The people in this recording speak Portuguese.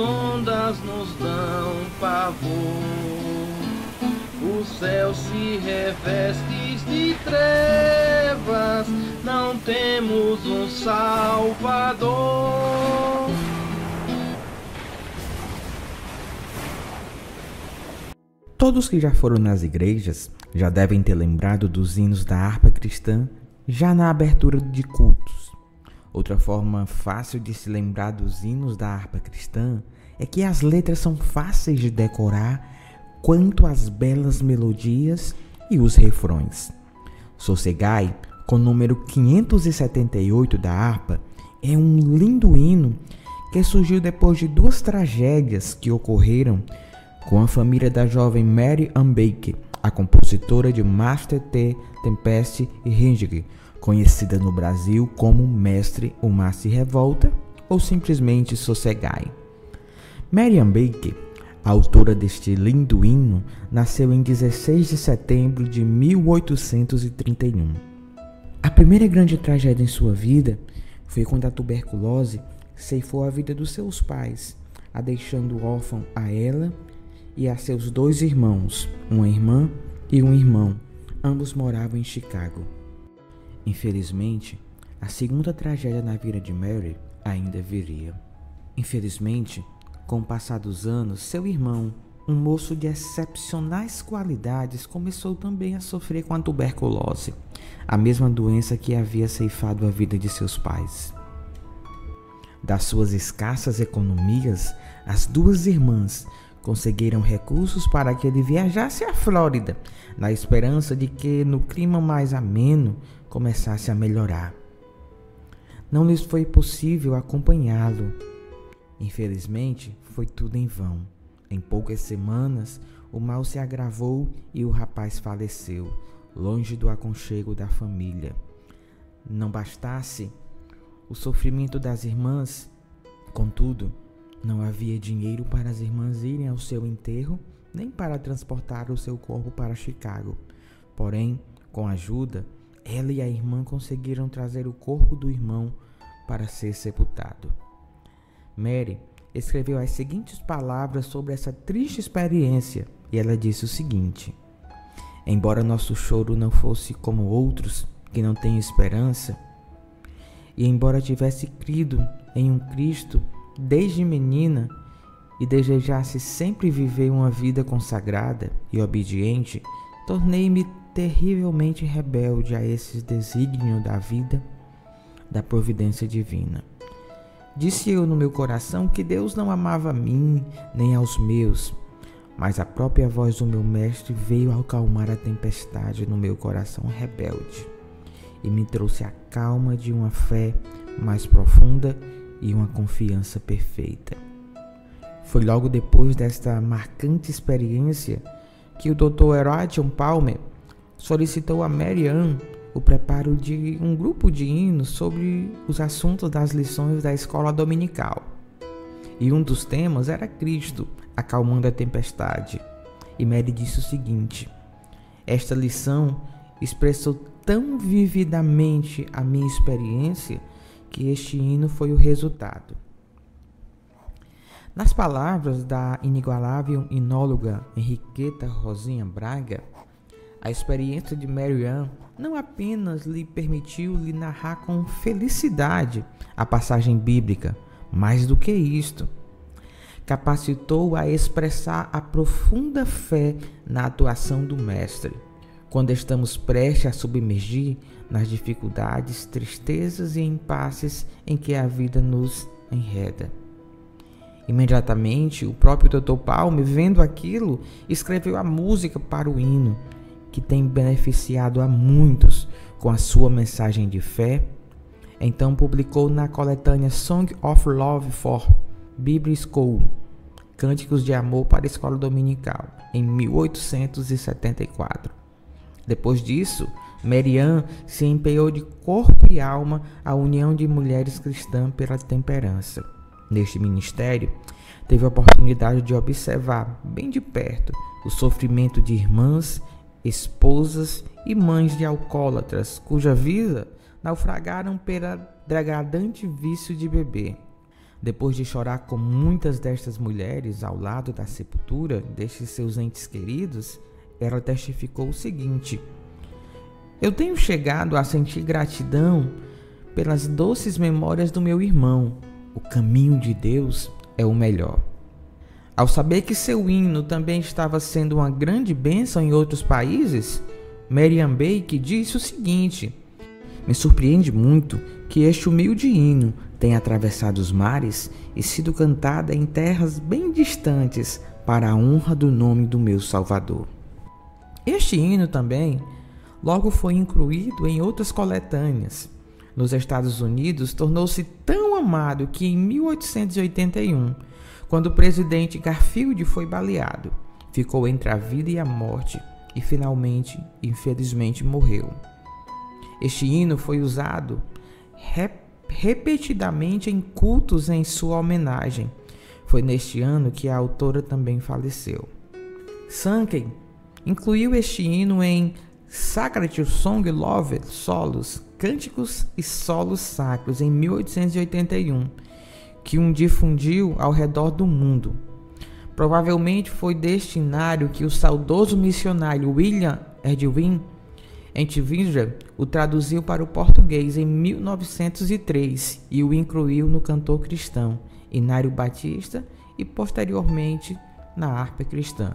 ondas nos dão pavor. O céu se reveste de trevas, não temos um Salvador. Todos que já foram nas igrejas já devem ter lembrado dos hinos da harpa cristã já na abertura de cultos. Outra forma fácil de se lembrar dos hinos da harpa cristã é que as letras são fáceis de decorar, quanto as belas melodias e os refrões. Sossegai, com o número 578 da harpa, é um lindo hino que surgiu depois de duas tragédias que ocorreram com a família da jovem Mary Ann Baker, a compositora de Master T. Tempest e Hendrick, conhecida no Brasil como Mestre O Mar se Revolta ou simplesmente Sossegai. Mary Ann Baker, a autora deste lindo hino, nasceu em 16 de setembro de 1831. A primeira grande tragédia em sua vida foi quando a tuberculose ceifou a vida dos seus pais, a deixando órfão a ela e a seus dois irmãos, uma irmã e um irmão. Ambos moravam em Chicago. Infelizmente, a segunda tragédia na vida de Mary ainda viria. Infelizmente, com o passar dos anos, seu irmão, um moço de excepcionais qualidades, começou também a sofrer com a tuberculose, a mesma doença que havia ceifado a vida de seus pais. Das suas escassas economias, as duas irmãs conseguiram recursos para que ele viajasse à Flórida, na esperança de que, no clima mais ameno, começasse a melhorar. Não lhes foi possível acompanhá-lo. Infelizmente, foi tudo em vão. Em poucas semanas, o mal se agravou e o rapaz faleceu, longe do aconchego da família. Não bastasse o sofrimento das irmãs, contudo, não havia dinheiro para as irmãs irem ao seu enterro, nem para transportar o seu corpo para Chicago. Porém, com ajuda, ela e a irmã conseguiram trazer o corpo do irmão para ser sepultado. Mary escreveu as seguintes palavras sobre essa triste experiência, e ela disse o seguinte: embora nosso choro não fosse como outros que não têm esperança, e embora tivesse crido em um Cristo desde menina e desejasse sempre viver uma vida consagrada e obediente, tornei-me terrivelmente rebelde a esses desígnios da vida, da providência divina. Disse eu no meu coração que Deus não amava a mim nem aos meus, mas a própria voz do meu mestre veio acalmar a tempestade no meu coração rebelde e me trouxe a calma de uma fé mais profunda e uma confiança perfeita. Foi logo depois desta marcante experiência que o Dr. Eradion Palmer solicitou a Mary Ann o preparo de um grupo de hinos sobre os assuntos das lições da escola dominical. E um dos temas era Cristo, acalmando a tempestade. E Mary disse o seguinte: esta lição expressou tão vividamente a minha experiência que este hino foi o resultado. Nas palavras da inigualável inóloga Henriqueta Rosinha Braga, a experiência de Mary Ann não apenas lhe permitiu lhe narrar com felicidade a passagem bíblica, mais do que isto, capacitou a expressar a profunda fé na atuação do Mestre, quando estamos prestes a submergir nas dificuldades, tristezas e impasses em que a vida nos enreda. Imediatamente, o próprio Dr. Palmer, vendo aquilo, escreveu a música para o hino, que tem beneficiado a muitos com a sua mensagem de fé. Então publicou na coletânea Song of Love for Bible School, Cânticos de Amor para a Escola Dominical, em 1874. Depois disso, Mary Ann se empenhou de corpo e alma à União de Mulheres Cristãs pela Temperança. Neste ministério, teve a oportunidade de observar bem de perto o sofrimento de irmãs, esposas e mães de alcoólatras, cuja vida naufragaram pelo degradante vício de beber. Depois de chorar com muitas destas mulheres ao lado da sepultura destes seus entes queridos, ela testificou o seguinte: eu tenho chegado a sentir gratidão pelas doces memórias do meu irmão. O caminho de Deus é o melhor. Ao saber que seu hino também estava sendo uma grande bênção em outros países, Meriam Bake disse o seguinte: me surpreende muito que este humilde hino tenha atravessado os mares e sido cantada em terras bem distantes para a honra do nome do meu Salvador. Este hino também logo foi incluído em outras coletâneas. Nos Estados Unidos, tornou-se tão amado que em 1881, quando o presidente Garfield foi baleado, ficou entre a vida e a morte e finalmente, infelizmente, morreu. Este hino foi usado repetidamente em cultos em sua homenagem. Foi neste ano que a autora também faleceu. Sankey incluiu este hino em Sacred Song Loved Solos, Cânticos e Solos Sacros, em 1881, que difundiu ao redor do mundo. Provavelmente foi deste hinário que o saudoso missionário William Edwin Entwistle o traduziu para o português em 1903 e o incluiu no cantor cristão, Hinário Batista, e posteriormente na harpa cristã.